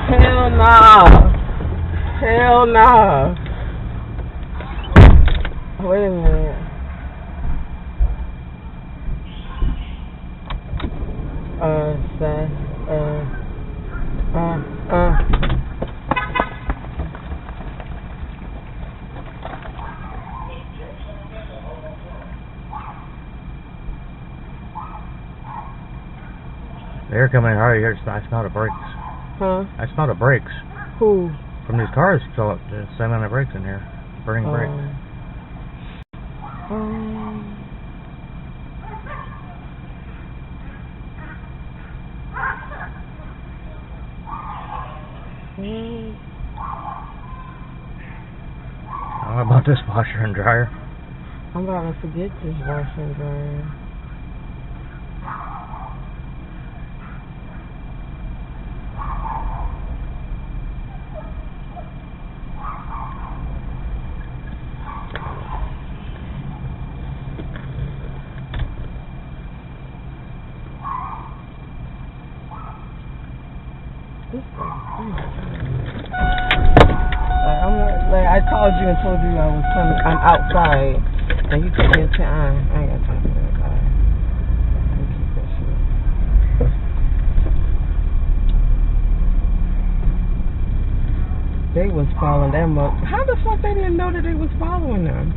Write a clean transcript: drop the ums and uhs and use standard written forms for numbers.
Hell nah. Hell nah. Wait a minute. They're coming in hard. I smell the brakes. Huh? I smell the brakes. Who? From these cars, so slamming the brakes in here. Burning brakes. How about this washer and dryer? I'm about to forget this washer and dryer. I called you and told you I'm outside, and you took me a time. I ain't got time for that. Let me keep that shit. They was following them up. How the fuck they didn't know that they was following them?